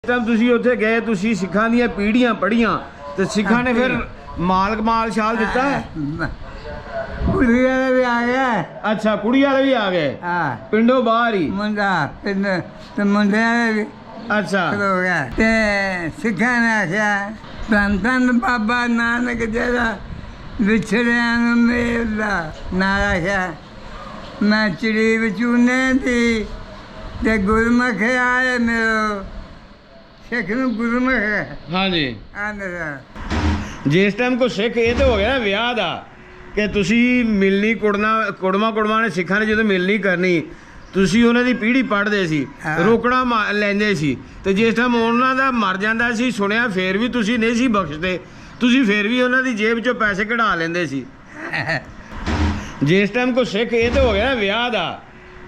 Time ਤੁਸੀਂ ਉੱਥੇ ਗਏ, ਤੁਸੀਂ ਸਿੱਖਾਂ ਦੀਆਂ ਪੀੜ੍ਹੀਆਂ ਪੜ੍ਹੀਆਂ ਤੇ ਸਿੱਖਾਂ ਨੇ ਫਿਰ ਮਾਲ ਸ਼ਾਲ ਦਿੱਤਾ ਹੈ। ਕੁੜੀ ਵਾਲੇ ਵੀ ਆ ਗਏ। ਅੱਛਾ, ਕੁੜੀ ਵਾਲੇ ਵੀ ਆ ਗਏ ਪਿੰਡੋਂ ਬਾਹਰ ਹੀ। ਮੁੰਡਾ ਪਿੰਡ ਤੇ ਮੁੰਡੇ ਵਾਲੇ ਵੀ ਅੱਛਾ ਹੋ ਗਿਆ ਤੇ ਸਿੱਖਾਂ ਨੇ ਆਖਿਆ ਧੰਨ ਬਾਬਾ ਨਾਨਕ ਜਿਹੜਾ ਵਿਛੜਿਆਂ ਨੂੰ ਮੇਲਦਾ ਨਾਲ ਆਖਿਆ ਮੈਂ ਚਿੜੀ ਵਿਚੂਨੇ ਦੀ ਤੇ ਗੁਰਮੁਖ ਆਏ ਮੇਰੋ ਸਿੱਖ ਨੂੰ ਗੁਰਮੁਖ। ਹਾਂਜੀ, ਆਂਦਾ ਜਿਸ ਟਾਈਮ ਕੋ ਸਿੱਖ ਇਹ ਤਾਂ ਹੋ ਗਿਆ ਨਾ ਵਿਆਹ ਦਾ ਕਿ ਤੁਸੀਂ ਮਿਲਣੀ ਕੁੜਮਾ ਨੇ ਸਿੱਖਾਂ ਨੇ ਜਦੋਂ ਮਿਲਣੀ ਕਰਨੀ, ਤੁਸੀਂ ਉਹਨਾਂ ਦੀ ਪੀੜ੍ਹੀ ਪੜ੍ਹਦੇ ਸੀ, ਰੋਕੜਾ ਲੈਂਦੇ ਸੀ ਤੇ ਜਿਸ ਟਾਈਮ ਉਹਨਾਂ ਦਾ ਮਰ ਜਾਂਦਾ ਸੀ ਸੁਣਿਆ ਫੇਰ ਵੀ ਤੁਸੀਂ ਨਹੀਂ ਸੀ ਬਖਸ਼ਦੇ, ਤੁਸੀਂ ਫੇਰ ਵੀ ਉਹਨਾਂ ਦੀ ਜੇਬ ਚੋਂ ਪੈਸੇ ਕਢਾ ਲੈਂਦੇ ਸੀ। ਜਿਸ ਟਾਈਮ ਕੋ ਸਿੱਖ ਇਹ ਤਾਂ ਹੋ ਗਿਆ ਨਾ ਵਿਆਹ ਦਾ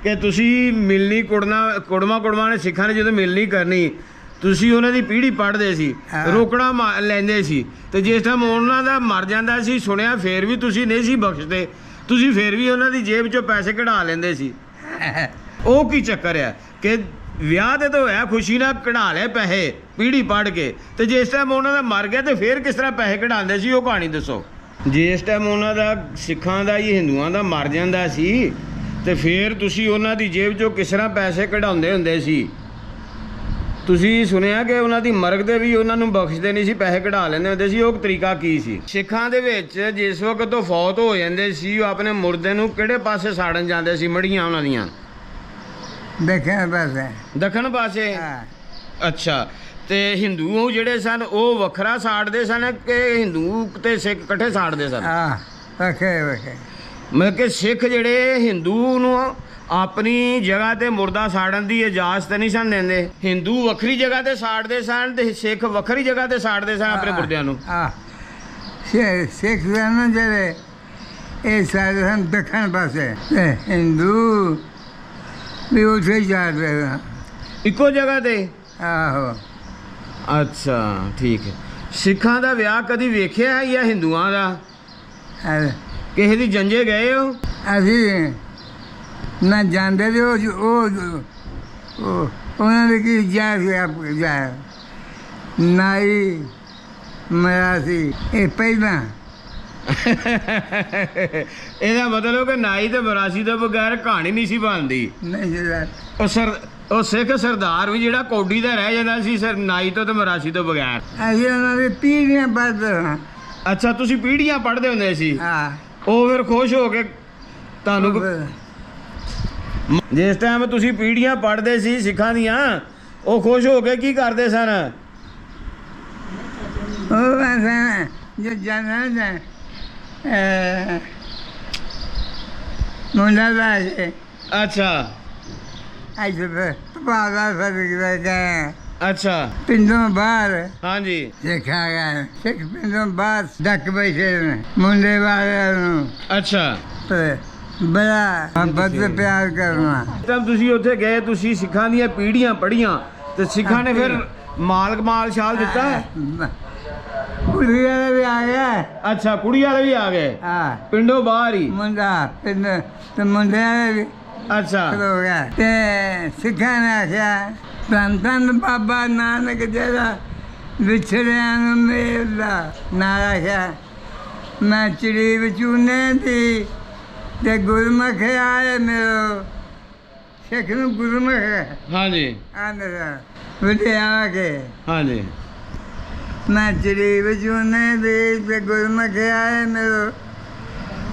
ਕਿ ਤੁਸੀਂ ਮਿਲਣੀ ਕੁੜਮਾ ਨੇ ਸਿੱਖਾਂ ਨੇ ਜਦੋਂ ਮਿਲਣੀ ਕਰਨੀ, ਤੁਸੀਂ ਉਹਨਾਂ ਦੀ ਪੀੜ੍ਹੀ ਪੜ੍ਹਦੇ ਸੀ, ਰੋਕੜਾ ਲੈਂਦੇ ਸੀ ਤੇ ਜਿਸ ਟਾਈਮ ਉਹਨਾਂ ਦਾ ਮਰ ਜਾਂਦਾ ਸੀ ਸੁਣਿਆ ਫੇਰ ਵੀ ਤੁਸੀਂ ਨਹੀਂ ਸੀ ਬਖਸ਼ਦੇ, ਤੁਸੀਂ ਫੇਰ ਵੀ ਉਹਨਾਂ ਦੀ ਜੇਬ ਚੋਂ ਪੈਸੇ ਕਢਾ ਲੈਂਦੇ ਸੀ। ਉਹ ਕੀ ਚੱਕਰ ਆ ਕਿ ਵਿਆਹ ਤੇ ਤਾਂ ਹੋਇਆ ਖੁਸ਼ੀ ਨਾਲ ਕਢਾ ਲਏ ਪੈਸੇ ਪੀੜ੍ਹੀ ਪੜ੍ਹ ਕੇ, ਤੇ ਜਿਸ ਟਾਈਮ ਉਹਨਾਂ ਦਾ ਮਰ ਗਿਆ ਤੇ ਫੇਰ ਕਿਸ ਤਰ੍ਹਾਂ ਪੈਸੇ ਕਢਾਉਂਦੇ ਸੀ, ਉਹ ਕਹਾਣੀ ਦੱਸੋ। ਜਿਸ ਟਾਈਮ ਉਹਨਾਂ ਦਾ ਸਿੱਖਾਂ ਦਾ ਹੀ ਹਿੰਦੂਆਂ ਦਾ ਮਰ ਜਾਂਦਾ ਸੀ ਤੇ ਫੇਰ ਤੁਸੀਂ ਉਹਨਾਂ ਦੀ ਜੇਬ ਚੋਂ ਕਿਸ ਤਰ੍ਹਾਂ ਪੈਸੇ ਕਢਾਉਂਦੇ ਹੁੰਦੇ ਸੀ। ਤੁਸੀਂ ਸੁਣਿਆ ਕਿ ਉਹਨਾਂ ਦੀ ਮਰਗ ਤੇ ਵੀ ਉਹਨਾਂ ਨੂੰ ਬਖਸ਼ਦੇ ਨਹੀਂ ਸੀ, ਪੈਸੇ ਕਢਾ ਲੈਂਦੇ ਹੁੰਦੇ ਸੀ। ਉਹ ਤਰੀਕਾ ਕੀ ਸੀ? ਸਿੱਖਾਂ ਦੇ ਵਿੱਚ ਜਿਸ ਵਕਤ ਤੋਂ ਫੌਤ ਹੋ ਜਾਂਦੇ ਸੀ, ਉਹ ਆਪਣੇ ਮੁਰਦੇ ਨੂੰ ਕਿਹੜੇ ਪਾਸੇ ਸਾੜਨ ਜਾਂਦੇ ਸੀ? ਮੜੀਆਂ ਉਹਨਾਂ ਦੀਆਂ ਦੱਖਣ ਪਾਸੇ। ਅੱਛਾ, ਤੇ ਹਿੰਦੂ ਜਿਹੜੇ ਸਨ ਉਹ ਵੱਖਰਾ ਸਾੜਦੇ ਸਨ ਕਿ ਹਿੰਦੂ ਤੇ ਸਿੱਖ ਇਕੱਠੇ ਸਾੜਦੇ ਸਨ? ਮਤਲਬ ਕਿ ਸਿੱਖ ਜਿਹੜੇ ਹਿੰਦੂ ਨੂੰ ਆਪਣੀ ਜਗ੍ਹਾ ਤੇ ਮੁਰਦਾ ਸਾੜਨ ਦੀ ਇਜਾਜ਼ਤ ਨਹੀਂ ਸਨ ਦਿੰਦੇ, ਹਿੰਦੂ ਵੱਖਰੀ ਜਗ੍ਹਾ ਤੇ ਸਾੜਦੇ ਸਨ ਤੇ ਸਿੱਖ ਵੱਖਰੀ ਜਗ੍ਹਾ ਤੇ ਸਾੜਦੇ ਸਨ ਆਪਣੇ ਮੁਰਦਿਆਂ ਨੂੰ। ਸਿੱਖ ਸਨ ਜਿਹੜੇ ਇਹ ਸਾੜਦੇ ਸਨ ਦੱਖਣ ਪਾਸੇ ਤੇ ਹਿੰਦੂ ਵੀ ਉੱਥੇ ਸਾੜਦੇ ਸਨ ਇੱਕੋ ਜਗ੍ਹਾ ਤੇ। ਆਹੋ। ਅੱਛਾ, ਠੀਕ ਹੈ। ਸਿੱਖਾਂ ਦਾ ਵਿਆਹ ਕਦੀ ਵੇਖਿਆ ਹੈ ਜਾਂ ਹਿੰਦੂਆਂ ਦਾ? ਕਿਸੇ ਦੀ ਜੰਜੇ ਗਏ ਹੋ? ਅਸੀਂ ਨਾ ਜਾਂਦੇ ਤੇ ਉਹਨਾਂ ਦੇ ਕੀ ਜਾ ਨਾਈ ਮਰਾਸੀ ਇਹ ਪਹਿਲਾਂ। ਇਹਦਾ ਮਤਲਬ ਕਿ ਨਾਈ ਤੇ ਮਰਾਸੀ ਤੋਂ ਬਗੈਰ ਕਹਾਣੀ ਨਹੀਂ ਸੀ ਬਣਦੀ। ਉਹ ਸਿੱਖ ਸਰਦਾਰ ਵੀ ਜਿਹੜਾ ਕੌਡੀ ਦਾ ਰਹਿ ਜਾਂਦਾ ਸੀ ਨਾਈ ਤੋਂ ਤੇ ਮਰਾਸੀ ਤੋਂ ਬਗੈਰ। ਅਸੀਂ ਉਹਨਾਂ ਦੀ ਪੀੜ੍ਹੀਆਂ ਪੜ੍ਹਦੇ ਹਾਂ। ਅੱਛਾ, ਤੁਸੀਂ ਪੀੜ੍ਹੀਆਂ ਪੜ੍ਹਦੇ ਹੁੰਦੇ ਸੀ। ਹਾਂ। ਉਹ ਫਿਰ ਖੁਸ਼ ਹੋ ਕੇ ਤੁਹਾਨੂੰ ਜਿਸ ਟਾਈਮ ਤੁਸੀਂ ਪੀੜ੍ਹੀਆਂ ਪੜ੍ਹਦੇ ਸੀ ਸਿੱਖਾਂ ਦੀਆਂ, ਉਹ ਖੁਸ਼ ਹੋ ਕੇ ਕੀ ਕਰਦੇ ਸਨ? ਉਹ ਜੋ ਜਾਣਾ ਮੁੰਡਾ ਦਾ। ਅੱਛਾ ਅੱਛਾ, ਪਿੰਡੋਂ ਬਾਹਰ। ਹਾਂਜੀ, ਸਿੱਖਾ ਗਿਆ ਸਿੱਖ ਪਿੰਡੋਂ ਬਾਹਰ ਡੱਕ ਬੈਠੇ ਨੇ ਮੁੰਡੇ ਵਾਲਿਆਂ ਨੂੰ। ਅੱਛਾ, ਬੜਾ ਮੁਹੱਬਤ ਪਿਆਰ ਕਰਨਾ। ਜਦ ਤੁਸੀਂ ਉੱਥੇ ਗਏ, ਤੁਸੀਂ ਸਿੱਖਾਂ ਦੀਆਂ ਪੀੜ੍ਹੀਆਂ ਪੜ੍ਹੀਆਂ ਤੇ ਸਿੱਖਾਂ ਨੇ ਫਿਰ ਮਾਲ ਸ਼ਾਲ ਦਿੱਤਾ ਹੈ। ਕੁੜੀ ਵਾਲੇ ਵੀ ਆ ਗਏ। ਅੱਛਾ, ਕੁੜੀ ਵਾਲੇ ਵੀ ਆ ਗਏ ਪਿੰਡੋਂ ਬਾਹਰ ਹੀ। ਮੁੰਡਾ ਪਿੰਡ ਤੇ ਮੁੰਡੇ ਵਾਲੇ ਵੀ ਅੱਛਾ ਹੋ ਗਿਆ ਤੇ ਸਿੱਖਾਂ ਨੇ ਆਖਿਆ ਧੰਨ ਬਾਬਾ ਨਾਨਕ ਜਿਹੜਾ ਵਿਛੜਿਆਂ ਨੂੰ ਮੇਲਦਾ ਨਾਲ ਆਖਿਆ ਮੈਂ ਚਿੜੀ ਵਿਚੂਨੇ ਦੀ ਤੇ ਗੁਰਮੁਖ ਆਏ ਮੇਰੋ ਸਿੱਖ ਨੂੰ ਗੁਰਮੁਖ। ਹਾਂਜੀ, ਆਂਦਾ ਵਧਿਆ ਕੇ। ਹਾਂਜੀ, ਮੈਂ ਚਿੜੀ ਵਿਚੂਨੇ ਦੀ ਤੇ ਗੁਰਮੁਖ ਆਏ ਮੇਰੋ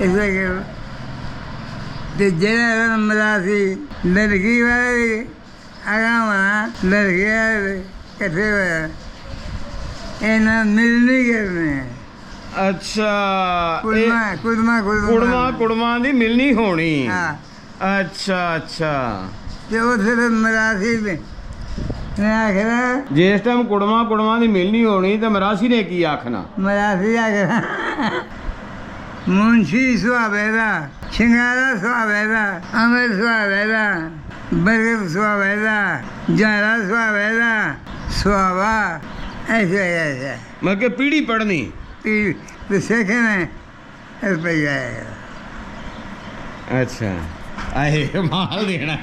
ਇਸੇ ਕੇ ਤੇ ਜਿਹੜਾ ਮਰਾਸੀ ਲੜਕੀ ਵਾਲੇ ਆਗਾਵਾਂ ਲੜਕੀ ਵਾਲੇ ਇਕੱਠੇ ਹੋਇਆ ਇਹਨਾਂ ਮਿਲਣੀ ਕਰਨੇ। ਅੱਛਾ, ਕੁੜਮਾ ਦੀ ਮਿਲਣੀ ਹੋਣੀ। ਅੱਛਾ ਤੇ ਉਹ ਫਿਰ ਮਰਾਸੀ ਨੇ ਆਖਣਾ ਜਿਸ ਟਾਈਮ ਕੁੜਮਾ ਦੀ ਮਿਲਣੀ ਹੋਣੀ ਤੇ ਮਰਾਸੀ ਨੇ ਕੀ ਆਖਣਾ? ਮਰਾਸੀ ਆਖਣਾ ਮੁੰਸ਼ੀ ਸੁਹਾਵੇ ਦਾ, ਸ਼ਿੰਗਾਰਾ ਸੁਹਾਵੇ ਦਾ, ਅਮਰ ਸੁਹਾਵੇ ਦਾ, ਬਰਗਰ ਸੁਹਾਵੇ ਦਾ, ਜਾਰਾ ਸੁਹਾਵੇ ਦਾ, ਸੁਹਾਵਾ ਐਸੇ ਮਤਲਬ ਕਿ ਪੀੜ੍ਹੀ ਪੜ੍ਹਨੀ ਸਿੱਖ ਨੇ ਰੁਪਈਆ। ਅੱਛਾ, ਆਏ ਮਾਲ ਦੇਣਾ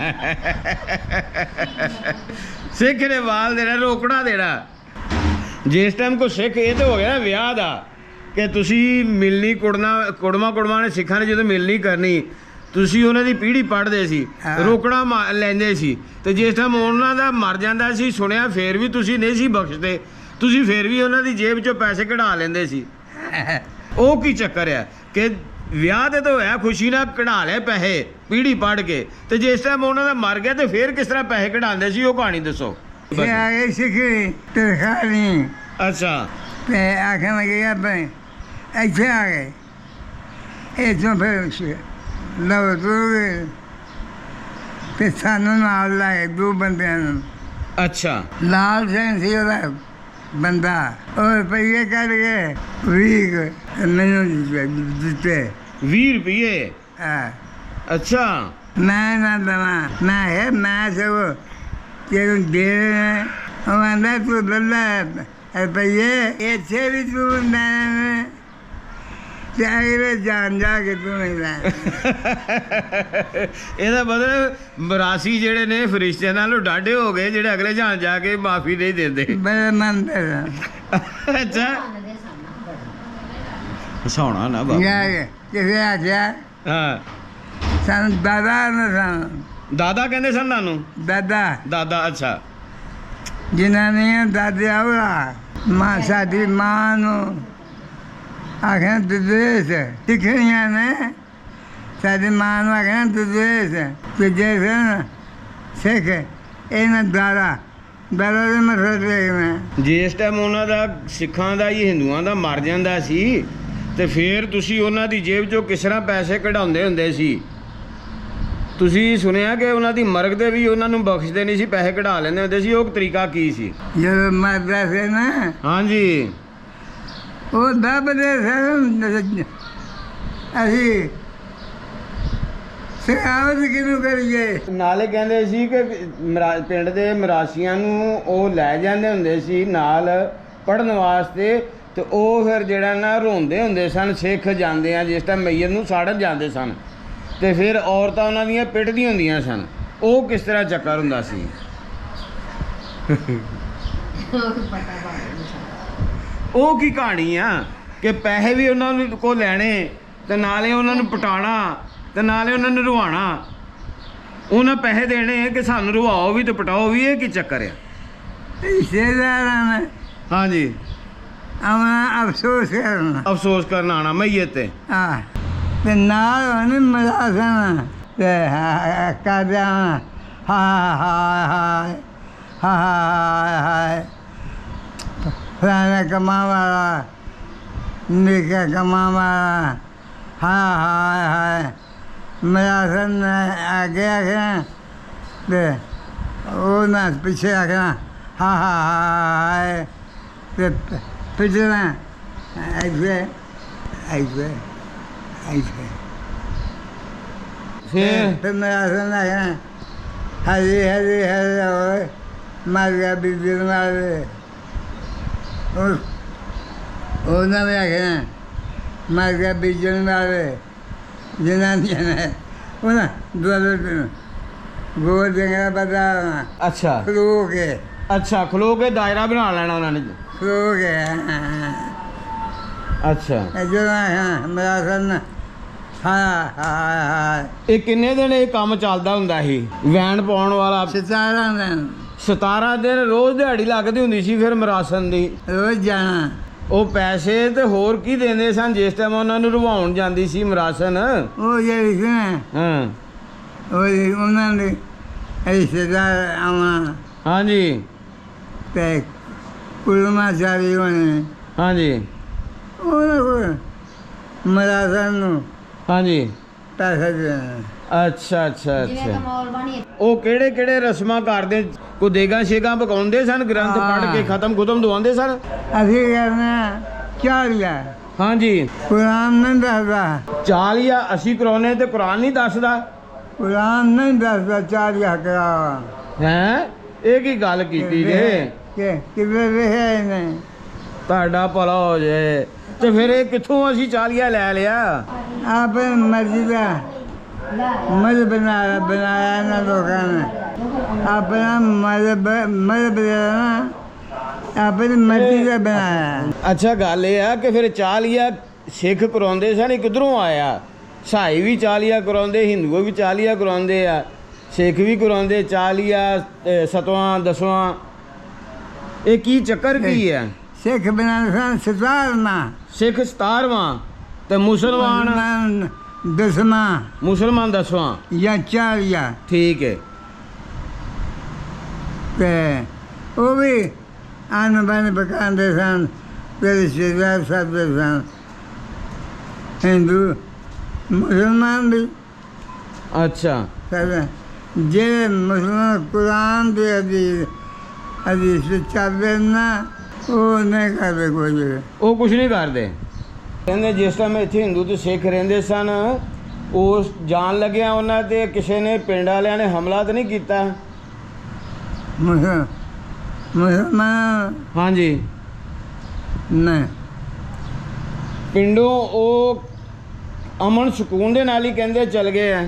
ਸਿੱਖ ਨੇ ਵਾਲ ਦੇਣਾ, ਰੋਕੜਾ ਦੇਣਾ। ਜਿਸ ਟਾਈਮ ਕੋਈ ਸਿੱਖ ਇਹ ਤਾਂ ਹੋ ਗਿਆ ਨਾ ਵਿਆਹ ਦਾ ਕਿ ਤੁਸੀਂ ਮਿਲਣੀ ਕੁੜਮਾ ਨੇ ਸਿੱਖਾਂ ਨੇ ਜਦੋਂ ਮਿਲਣੀ ਕਰਨੀ, ਤੁਸੀਂ ਉਹਨਾਂ ਦੀ ਪੀੜ੍ਹੀ ਪੜ੍ਹਦੇ ਸੀ, ਰੋਕੜਾ ਲੈਂਦੇ ਸੀ। ਤੇ ਜਿਸ ਟਾਈਮ ਉਹਨਾਂ ਦਾ ਮਰ ਜਾਂਦਾ ਸੀ, ਸੁਣਿਆ ਫੇਰ ਵੀ ਤੁਸੀਂ ਨਹੀਂ ਸੀ ਬਖਸ਼ਦੇ, ਤੁਸੀਂ ਫੇਰ ਵੀ ਉਹਨਾਂ ਦੀ ਜੇਬ 'ਚੋਂ ਪੈਸੇ ਕਢਾ ਲੈਂਦੇ ਸੀ। ਉਹ ਕੀ ਚੱਕਰ ਆ ਕਿ ਵਿਆਹ ਤੇ ਤਾਂ ਹੋਇਆ ਖੁਸ਼ੀ ਨਾਲ ਕਢਾ ਲਏ ਪੈਸੇ ਪੀੜ੍ਹੀ ਪੜ੍ਹ ਕੇ, ਤੇ ਜਿਸ ਟਾਈਮ ਉਹਨਾਂ ਦਾ ਮਰ ਗਿਆ ਤੇ ਫੇਰ ਕਿਸ ਤਰ੍ਹਾਂ ਪੈਸੇ ਕਢਾਉਂਦੇ ਸੀ, ਉਹ ਕਹਾਣੀ ਦੱਸੋ। ਇਹ ਆ ਗਏ ਸਿੱਖੀ ਤਰਖਾਣੀ ਅੱਛਾ। ਤੇ ਆਖਣ ਲੱਗੇ ਆਪਣੇ ਇੱਥੇ ਆ ਗਏ, ਇੱਥੋਂ ਫਿਰ ਲਓ ਤੁਰ ਗਏ ਤੇ ਸਾਨੂੰ ਨਾਲ ਲਾਏ 2 ਬੰਦਿਆਂ ਨੂੰ। ਅੱਛਾ। ਲਾਲ ਸਿੰਘ ਸੀ ਉਹਦਾ ਬੰਦਾ, ਉਹ ਰੁਪਈਏ ਕੱਢ ਕੇ 20 ਮੈਨੂੰ ਦਿੱਤੇ। 20 ਰੁਪਏ? ਹਾਂ। ਅੱਛਾ। ਮੈਂ ਨਾ ਦਵਾਂ, ਮੈਂ ਸਗੋਂ ਤੈਨੂੰ ਦੇ ਰਹੇ, ਉਹ ਆਂਦਾ ਤੂੰ ਲੱਲਾ ਰੁਪਈਏ ਇੱਥੇ ਵੀ ਤੂੰ ਮੈਂ ਤੇ ਅਗਲੇ ਜਾਣ ਜਾ ਕੇ ਤੂੰ ਨਹੀਂ ਲੈ। ਇਹਦਾ ਮਤਲਬ ਮਰਾਸੀ ਜਿਹੜੇ ਨੇ ਫਰਿਸ਼ਤਿਆਂ ਨਾਲੋਂ ਡਾਢੇ ਹੋ ਗਏ, ਜਿਹੜੇ ਅਗਲੇ ਜਾਣ ਜਾ ਕੇ ਮਾਫੀ ਨਹੀਂ ਦਿੰਦੇ। ਬੜੇ ਮੰਦਰ ਅੱਛਾ। ਹਸਾਉਣਾ ਨਾ ਬਾਬਾ। ਜਾ ਕੇ ਕਿਸੇ ਆਖਿਆ ਹਾਂ। ਸਾਨੂੰ ਦਾਦਾ ਨਾ ਸਾਨੂੰ ਦਾਦਾ ਕਹਿੰਦੇ ਸਨ ਤੁਹਾਨੂੰ? ਦਾਦਾ। ਅੱਛਾ। ਜਿਨ੍ਹਾਂ ਨੇ ਦਾਦੇ ਆਉਲਾ ਮਾਂ ਸਾਡੀ ਮਾਂ ਨੂੰ ਆਖਿਆ ਦੁਦੇਸ ਸਿੱਖਣੀਆਂ ਨੇ, ਸਾਡੀ ਮਾਂ ਨੂੰ ਆਖਿਆ ਦੁਦੇਸ ਤੇ ਜੇ ਸਿੱਖ ਇਹਨਾਂ ਦਾਦਾ ਦੇ ਮਸਲੇ ਦੇਖਣਾ। ਜਿਸ ਟਾਈਮ ਉਹਨਾਂ ਦਾ ਸਿੱਖਾਂ ਦਾ ਹੀ ਹਿੰਦੂਆਂ ਦਾ ਮਰ ਜਾਂਦਾ ਸੀ, ਤੇ ਫਿਰ ਤੁਸੀਂ ਉਹਨਾਂ ਦੀ ਜੇਬ 'ਚੋਂ ਕਿਸ ਤਰ੍ਹਾਂ ਪੈਸੇ ਕਢਾਉਂਦੇ ਹੁੰਦੇ ਸੀ? ਤੁਸੀਂ ਸੁਣਿਆ ਕਿ ਉਹਨਾਂ ਦੀ ਮਰਗ ਦੇ ਵੀ ਉਹਨਾਂ ਨੂੰ ਬਖਸ਼ਦੇ ਨਹੀਂ ਸੀ, ਪੈਸੇ ਕਢਾ ਲੈਂਦੇ ਹੁੰਦੇ ਸੀ। ਉਹ ਤਰੀਕਾ ਕੀ ਸੀ? ਜਦੋਂ ਮਰਦਾ ਸੀ ਨਾ, ਹਾਂਜੀ, ਉਹ ਦੱਬਦੇ ਸਨ। ਅਸੀਂ ਸਿਖਾਵਤ ਕਿਹਨੂੰ ਕਰੀਏ? ਨਾਲੇ ਕਹਿੰਦੇ ਸੀ ਕਿ ਪਿੰਡ ਦੇ ਮਰਾਸੀਆਂ ਨੂੰ ਉਹ ਲੈ ਜਾਂਦੇ ਹੁੰਦੇ ਸੀ ਨਾਲ ਪੜ੍ਹਨ ਵਾਸਤੇ, ਤੇ ਉਹ ਫਿਰ ਜਿਹੜਾ ਨਾ ਰੋਂਦੇ ਹੁੰਦੇ ਸਨ ਸਿੱਖ ਜਾਂਦੇ ਆ ਜਿਸ ਟਾਈਮ ਮਈਅਤ ਨੂੰ ਸਾੜਨ ਜਾਂਦੇ ਸਨ, ਤੇ ਫਿਰ ਔਰਤਾਂ ਉਹਨਾਂ ਦੀਆਂ ਪਿੱਟਦੀਆਂ ਹੁੰਦੀਆਂ ਸਨ। ਉਹ ਕਿਸ ਤਰ੍ਹਾਂ ਚੱਕਰ ਹੁੰਦਾ ਸੀ? ਉਹ ਕੀ ਕਹਾਣੀ ਆ ਕਿ ਪੈਸੇ ਵੀ ਉਹਨਾਂ ਨੂੰ ਕੋ ਲੈਣੇ, ਤੇ ਨਾਲੇ ਉਹਨਾਂ ਨੂੰ ਪਟਾਣਾ, ਤੇ ਨਾਲੇ ਉਹਨਾਂ ਨੂੰ ਰਵਾਉਣਾ। ਉਹਨਾਂ ਪੈਸੇ ਦੇਣੇ ਕਿ ਸਾਨੂੰ ਰਵਾਓ ਵੀ ਤੇ ਪਟਾਓ ਵੀ। ਇਹ ਕੀ ਚੱਕਰ ਆ? ਰਿਸ਼ਤੇਦਾਰਾਂ ਨੇ ਹਾਂਜੀ। ਆਉਣਾ ਅਫਸੋਸ ਕਰਨ ਆਉਣਾ ਮਈਅਤ ਤੇ। ਹਾਂ, ਤੇ ਨਾਲ ਉਹਨੇ ਮਲਾਸਣ ਤੇ ਕਰਦਿਆਂ ਹਾਏ ਫਲਾਣਾ ਕਮਾ ਵਾਲਾ, ਨਿੱਕਾ ਕਮਾ ਵਾਲਾ, ਹਾਏ ਮਲਾਸਣ ਆ ਗਿਆ ਤੇ ਉਹ ਨਾ ਪਿੱਛੇ ਆ ਗਿਆ ਹਾਏ ਤੇ ਪਿਛਲਾ ऐसे फिर मेरा सुना है हरी हरी हरी मर गया बिजली मार उन्होंने में आखिर मर गया बिजली मार जनानियां ने उन्हें गोद देंगे बता। अच्छा। खलो के। अच्छा, खलो के दायरा बना लेना उन्होंने। खलो के। अच्छा। ਮੇਰਾ ਸਨ ਇਹ ਕਿੰਨੇ ਦਿਨ ਇਹ ਕੰਮ ਚੱਲਦਾ ਹੁੰਦਾ ਸੀ? ਵੈਨ ਪਾਉਣ ਵਾਲਾ 17 ਦਿਨ ਰੋਜ਼ ਦਿਹਾੜੀ ਲੱਗਦੀ ਹੁੰਦੀ ਸੀ ਫਿਰ ਮਰਾਸਨ ਦੀ, ਰੋਜ਼ ਜਾਣਾ। ਉਹ ਪੈਸੇ ਤੇ ਹੋਰ ਕੀ ਦਿੰਦੇ ਸਨ ਜਿਸ ਟਾਈਮ ਉਹਨਾਂ ਨੂੰ ਰਵਾਉਣ ਜਾਂਦੀ ਸੀ ਮਰਾਸਨ? ਉਹ ਜਿਹੜੀ ਸੀ ਨਾ, ਹਾਂ, ਉਹਨਾਂ ਦੇ ਰਿਸ਼ਤੇਦਾਰ ਆਉਣਾ। ਹਾਂਜੀ। ਤੇ ਕੁਲਮਾ ਚਾਰੀ ਹੋਣੇ। ਹਾਂਜੀ। ਉਹਨਾਂ ਕੋਲ ਮਰਾਸਨ ਨੂੰ ਹਾਂਜੀ ਪੈਸੇ ਦੇਣਾ। ਅੱਛਾ। ਉਹ ਕਿਹੜੇ ਕਿਹੜੇ ਰਸਮਾਂ ਕਰਦੇ? ਕੋਈ ਦੇਗਾ ਸ਼ੇਗਾ ਪਕਾਉਂਦੇ ਸਨ, ਗ੍ਰੰਥ ਪੜ੍ਹ ਕੇ ਖਤਮ ਦਵਾਉਂਦੇ ਸਨ? ਅਸੀਂ ਕਰਨਾ ਚਾਲੀਆ। ਹਾਂਜੀ। ਕੁਰਾਨ ਨਹੀਂ ਦੱਸਦਾ। ਚਾਲੀਆ ਅਸੀਂ ਕਰਾਉਨੇ ਤੇ ਕੁਰਾਨ ਨਹੀਂ ਦੱਸਦਾ? ਕੁਰਾਨ ਨਹੀਂ ਦੱਸਦਾ ਚਾਲੀਆ ਕਰਾ। ਹੈਂ, ਇਹ ਕੀ ਗੱਲ ਕੀਤੀ ਜੇ? ਕਿਵੇਂ ਵੇਖਿਆ ਇਹਨੇ? ਤੁਹਾਡਾ ਭਲਾ ਹੋ ਜੇ। ਤੇ ਫਿਰ ਇਹ ਕਿੱਥੋਂ ਅਸੀਂ ਚਾਲੀਆ ਲੈ ਲਿਆ? ਆਪਣੀ ਮਰਜ਼ੀ ਦਾ मज़हब बनाया ना लोगों ने अपना मज़हब ना अपनी मर्जी का बनाया। ਅੱਛਾ ਗੱਲ ਇਹ ਆ ਕਿ ਫਿਰ ਚਾਲੀਆ ਸਿੱਖ ਕਰਾਉਂਦੇ ਸਨ, ਇਹ ਕਿੱਧਰੋਂ ਆਇਆ? ਸਾਈ ਵੀ ਚਾਲੀਆ ਕਰਾਉਂਦੇ, ਹਿੰਦੂ ਵੀ ਚਾਲੀਆ ਕਰਾਉਂਦੇ ਆ, ਸਿੱਖ ਵੀ ਕਰਾਉਂਦੇ ਚਾਲੀਆ, ਸਤਵਾਂ ਦਸਵਾਂ। ਇਹ ਕੀ ਚੱਕਰ ਕੀ ਹੈ? सिख बनाने सन 17वां, ਸਿੱਖ 17ਵਾਂ ਤੇ ਮੁਸਲਮਾਨ दसवां दसवां या 40 ठीक है। ते वो भी आन बन पकाते सन, रिश्तेदार सब सन, हिंदू मुसलमान भी अच्छा सब। जे मुसलमान कुरान के हदीस चलते ना वो नहीं करते कोई। ਉਹ ਕੁਝ ਨਹੀਂ ਕਰਦੇ। ਕਹਿੰਦੇ ਜਿਸ ਟਾਈਮ ਇੱਥੇ ਹਿੰਦੂ ਤੇ ਸਿੱਖ ਰਹਿੰਦੇ ਸਨ, ਉਸ ਜਾਣ ਲੱਗਿਆ ਉਹਨਾਂ ਤੇ ਕਿਸੇ ਨੇ ਪਿੰਡ ਵਾਲਿਆਂ ਨੇ ਹਮਲਾ ਤਾਂ ਨਹੀਂ ਕੀਤਾ? मुसलमान ਹਾਂਜੀ नहीं, ਪਿੰਡੋਂ ਉਹ ਅਮਨ ਸਕੂਨ ਦੇ ਨਾਲ ਹੀ ਕਹਿੰਦੇ ਚਲ ਗਏ ਆ।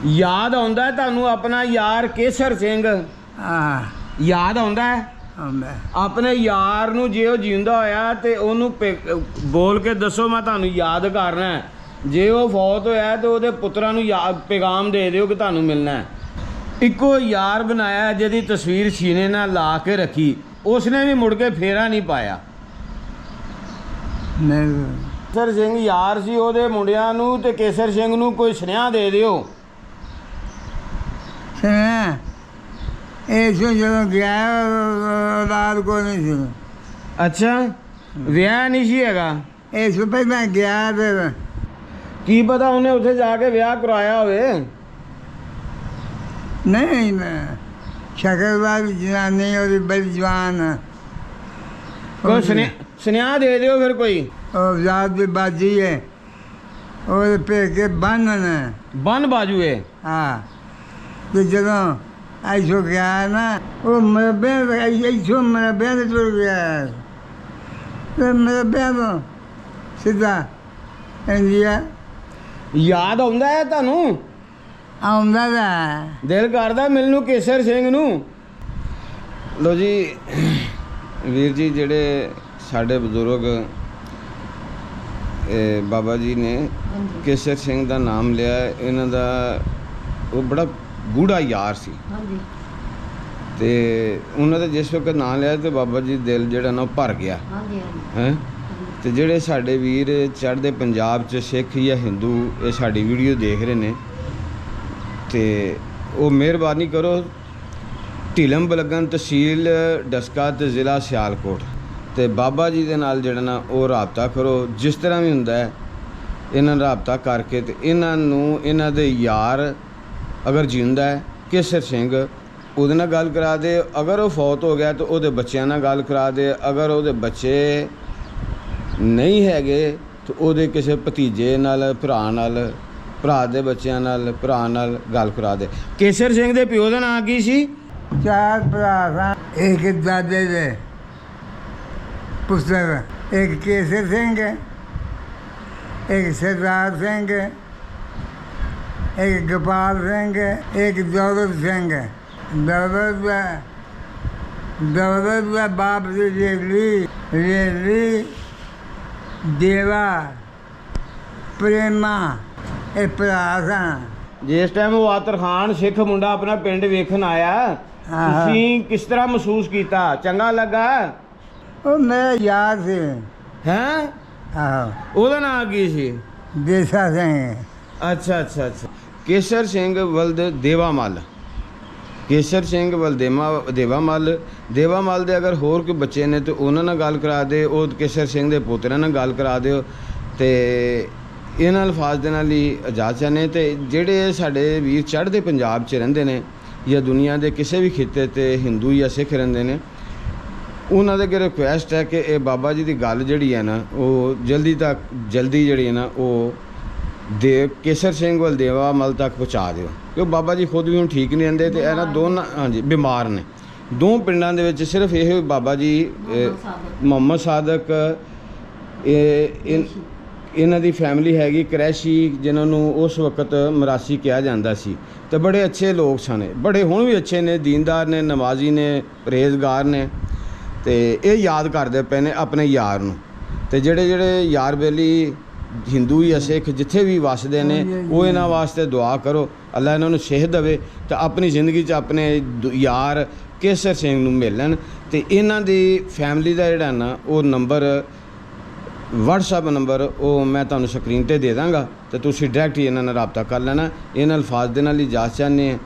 ਯਾਦ ਆਉਂਦਾ ਹੈ ਤੁਹਾਨੂੰ ਆਪਣਾ ਯਾਰ ਕੇਸਰ ਸਿੰਘ? ਯਾਦ ਆਉਂਦਾ ਹੈ ਆਪਣੇ ਯਾਰ ਨੂੰ? ਜੇ ਉਹ ਜਿਉਂਦਾ ਹੋਇਆ ਤੇ ਉਹਨੂੰ ਬੋਲ ਕੇ ਦੱਸੋ, ਮੈਂ ਤੁਹਾਨੂੰ ਯਾਦ ਕਰਨਾ ਹੈ। ਜੇ ਉਹ ਫੌਤ ਹੋਇਆ ਤੇ ਉਹਦੇ ਪੁੱਤਰਾਂ ਨੂੰ ਪੈਗਾਮ ਦੇ ਦਿਓ ਕਿ ਤੁਹਾਨੂੰ ਮਿਲਣਾ ਹੈ। ਇੱਕੋ ਯਾਰ ਬਣਾਇਆ ਜਿਹਦੀ ਤਸਵੀਰ ਸੀਨੇ ਨਾਲ ਲਾ ਕੇ ਰੱਖੀ, ਉਸਨੇ ਵੀ ਮੁੜ ਕੇ ਫੇਰਾ ਨਹੀਂ ਪਾਇਆ। ਕੇਸਰ ਸਿੰਘ ਯਾਰ ਸੀ, ਉਹਦੇ ਮੁੰਡਿਆਂ ਨੂੰ ਤੇ ਕੇਸਰ ਸਿੰਘ ਨੂੰ ਕੋਈ ਸੁਨੇਹਾ ਦੇ ਦਿਓ। ਜਦੋਂ ਗਿਆ ਔਲਾਦ ਕੋ ਨਹੀਂ ਸੀ। ਅੱਛਾ, ਵਿਆਹ ਨਹੀਂ ਸੀ ਹੈਗਾ? ਇਸ ਤੋਂ ਪਹਿਲਾਂ ਗਿਆ ਤੇ ਕੀ ਪਤਾ ਉਹਨੇ ਉੱਥੇ ਜਾ ਕੇ ਵਿਆਹ ਕਰਵਾਇਆ ਹੋਵੇ। ਨਹੀਂ ਸ਼ਕਲ ਵਾਲੀ ਜਨਾਨੀ ਉਹਦੀ ਬੜੀ ਜਵਾਨ ਆ। ਕੋਈ ਸੁਨੇਹਾ ਦੇ ਦਿਓ ਫਿਰ ਕੋਈ। ਉਹ ਜ਼ਾਤ ਦੀ ਬਾਜੀ ਹੈ, ਉਹਦੇ ਪੇਕੇ ਬੰਨ ਬਾਜੂਏ। ਹਾਂ, ਤੇ ਜਦੋਂ ऐसो गया ना वो मरबे ऐसो मरबे से जुड़ गया, तो मरबे तो सीधा इंडिया। ਯਾਦ ਆਉਂਦਾ ਹੈ ਤੁਹਾਨੂੰ? ਆਉਂਦਾ ਦਾ ਦਿਲ ਕਰਦਾ ਮਿਲਣ ਨੂੰ ਕੇਸਰ ਸਿੰਘ ਨੂੰ। ਲੋ ਜੀ ਵੀਰ ਜੀ, ਜਿਹੜੇ ਸਾਡੇ ਬਜ਼ੁਰਗ ਬਾਬਾ ਜੀ ਨੇ ਕੇਸਰ ਸਿੰਘ ਦਾ ਨਾਮ ਲਿਆ, ਇਹਨਾਂ ਦਾ ਉਹ ਬੜਾ ਗੂੜਾ ਯਾਰ ਸੀ ਤੇ ਉਹਨਾਂ ਦਾ ਜਿਸ ਵਕਤ ਨਾਂ ਲਿਆ ਤੇ ਬਾਬਾ ਜੀ ਦਿਲ ਜਿਹੜਾ ਨਾ ਉਹ ਭਰ ਗਿਆ ਹੈ। ਤੇ ਜਿਹੜੇ ਸਾਡੇ ਵੀਰ ਚੜ੍ਹਦੇ ਪੰਜਾਬ 'ਚ ਸਿੱਖ ਜਾਂ ਹਿੰਦੂ ਇਹ ਸਾਡੀ ਵੀਡੀਓ ਦੇਖ ਰਹੇ ਨੇ ਤੇ ਉਹ ਮਿਹਰਬਾਨੀ ਕਰੋ, ਢਿਲਮ ਬਲਗਨ ਤਹਿਸੀਲ ਡਸਕਾ ਤੇ ਜ਼ਿਲ੍ਹਾ ਸਿਆਲਕੋਟ ਤੇ ਬਾਬਾ ਜੀ ਦੇ ਨਾਲ ਜਿਹੜਾ ਨਾ ਉਹ ਰਾਬਤਾ ਕਰੋ। ਜਿਸ ਤਰ੍ਹਾਂ ਵੀ ਹੁੰਦਾ ਹੈ ਇਹਨਾਂ ਨਾਲ ਰਾਬਤਾ ਕਰਕੇ ਤੇ ਇਹਨਾਂ ਨੂੰ ਇਹਨਾਂ ਦੇ ਯਾਰ ਅਗਰ ਜਿਉਂਦਾ ਹੈ ਕੇਸਰ ਸਿੰਘ, ਉਹਦੇ ਨਾਲ ਗੱਲ ਕਰਾ ਦੇ। ਅਗਰ ਉਹ ਫੌਤ ਹੋ ਗਿਆ ਤਾਂ ਉਹਦੇ ਬੱਚਿਆਂ ਨਾਲ ਗੱਲ ਕਰਾ ਦੇ। ਅਗਰ ਉਹਦੇ ਬੱਚੇ ਨਹੀਂ ਹੈਗੇ ਤਾਂ ਉਹਦੇ ਕਿਸੇ ਭਤੀਜੇ ਨਾਲ, ਭਰਾ ਦੇ ਬੱਚਿਆਂ ਨਾਲ, ਭਰਾ ਨਾਲ ਗੱਲ ਕਰਾ ਦੇ। ਕੇਸਰ ਸਿੰਘ ਦੇ ਪਿਓ ਦਾ ਨਾਂ ਕੀ ਸੀ? 4 ਭਰਾ ਸਨ। ਇੱਕ ਦਾਦੇ ਦੇ ਪੁੱਤਰ, ਇੱਕ ਕੇਸਰ ਸਿੰਘ, ਇੱਕ ਸਰਦਾਰ ਸਿੰਘ, एक गोपाल सिंह, एक दौलत सिंह। दौलत का बाप रेली देवा प्रेमा ਇਹ ਭਰਾ ਸਨ। ਜਿਸ ਟਾਈਮ ਉਹ ਆਤਰ ਖਾਨ ਸਿੱਖ ਮੁੰਡਾ ਆਪਣਾ ਪਿੰਡ ਵੇਖਣ ਆਇਆ, ਤੁਸੀਂ ਕਿਸ ਤਰ੍ਹਾਂ ਮਹਿਸੂਸ ਕੀਤਾ? ਚੰਗਾ ਲੱਗਾ? ਉਹ ਮੇਰਾ ਯਾਰ ਸੀ। ਹੈਂ? ਆਹੋ। ਉਹਦਾ ਨਾਂ ਕੀ ਸੀ? ਦੇਸਾ ਸਿੰਘ। ਅੱਛਾ। ਕੇਸਰ ਸਿੰਘ ਵਲਦ ਦੇਵਾਮਲ। ਕੇਸਰ ਸਿੰਘ ਵਲ ਦੇਵਾਮਲ ਦੇ ਅਗਰ ਹੋਰ ਕੋਈ ਬੱਚੇ ਨੇ ਤਾਂ ਉਹਨਾਂ ਨਾਲ ਗੱਲ ਕਰਾ ਦੇ। ਉਹ ਕੇਸਰ ਸਿੰਘ ਦੇ ਪੋਤਰਿਆਂ ਨਾਲ ਗੱਲ ਕਰਾ ਦਿਓ। ਤੇ ਇਹਨਾਂ ਅਲਫਾਜ਼ ਦੇ ਨਾਲ ਹੀ ਇਜਾਜ਼ਤ ਚਾਹੁੰਦੇ। ਤੇ ਜਿਹੜੇ ਸਾਡੇ ਵੀਰ ਚੜ੍ਹਦੇ ਪੰਜਾਬ 'ਚ ਰਹਿੰਦੇ ਨੇ ਜਾਂ ਦੁਨੀਆ ਦੇ ਕਿਸੇ ਵੀ ਖਿੱਤੇ 'ਤੇ ਹਿੰਦੂ ਜਾਂ ਸਿੱਖ ਰਹਿੰਦੇ ਨੇ, ਉਹਨਾਂ ਦੇ ਅੱਗੇ ਰਿਕੁਐਸਟ ਹੈ ਕਿ ਇਹ ਬਾਬਾ ਜੀ ਦੀ ਗੱਲ ਜਿਹੜੀ ਹੈ ਨਾ ਉਹ ਜਲਦੀ ਜਿਹੜੀ ਹੈ ਨਾ ਉਹ ਕੇਸਰ ਸਿੰਘ ਵੱਲ ਦੇਵਾਮਲ ਤੱਕ ਪਹੁੰਚਾ ਦਿਓ, ਕਿਉਂਕਿ ਬਾਬਾ ਜੀ ਖੁਦ ਵੀ ਹੁਣ ਠੀਕ ਨਹੀਂ ਰਹਿੰਦੇ ਤੇ ਇਹਨਾਂ ਦੋਨਾਂ ਬਿਮਾਰ ਨੇ। ਦੋ ਪਿੰਡਾਂ ਦੇ ਵਿੱਚ ਸਿਰਫ ਇਹ ਬਾਬਾ ਜੀ ਮੁਹੰਮਦ ਸਾਦਕ ਇਹਨਾਂ ਦੀ ਫੈਮਿਲੀ ਹੈਗੀ ਕਰੈਸ਼ੀ, ਜਿਨ੍ਹਾਂ ਨੂੰ ਉਸ ਵਕਤ ਮਰਾਸੀ ਕਿਹਾ ਜਾਂਦਾ ਸੀ, ਤੇ ਬੜੇ ਅੱਛੇ ਲੋਕ ਸਨ, ਬੜੇ ਹੁਣ ਵੀ ਅੱਛੇ ਨੇ, ਦੀਨਦਾਰ ਨੇ, ਨਮਾਜ਼ੀ ਨੇ, ਪਰਹੇਜ਼ਗਾਰ ਨੇ। ਤੇ ਇਹ ਯਾਦ ਕਰਦੇ ਪਏ ਨੇ ਆਪਣੇ ਯਾਰ ਨੂੰ। ਤੇ ਜਿਹੜੇ ਯਾਰ ਬੇਲੀ ਹਿੰਦੂ ਜਾਂ ਸਿੱਖ ਜਿੱਥੇ ਵੀ ਵਸਦੇ ਨੇ, ਉਹ ਇਹਨਾਂ ਵਾਸਤੇ ਦੁਆ ਕਰੋ, ਅੱਲਾ ਇਹਨਾਂ ਨੂੰ ਸਿਹਤ ਦੇਵੇ ਤੇ ਆਪਣੀ ਜ਼ਿੰਦਗੀ 'ਚ ਆਪਣੇ ਯਾਰ ਕੇਸਰ ਸਿੰਘ ਨੂੰ ਮਿਲਣ। ਤੇ ਇਹਨਾਂ ਦੀ ਫੈਮਿਲੀ ਦਾ ਜਿਹੜਾ ਨਾ ਉਹ ਨੰਬਰ, WhatsApp ਨੰਬਰ, ਉਹ ਮੈਂ ਤੁਹਾਨੂੰ ਸਕਰੀਨ 'ਤੇ ਦੇ ਦਾਂਗਾ, ਤੇ ਤੁਸੀਂ ਡਾਇਰੈਕਟ ਹੀ ਇਹਨਾਂ ਨਾਲ ਰਾਬਤਾ ਕਰ ਲੈਣਾ। ਇਹਨਾਂ ਅਲਫਾਜ਼ ਦੇ ਨਾਲ ਇਜਾਜ਼ਤ ਚਾਹੁੰਦੇ ਹਾਂ।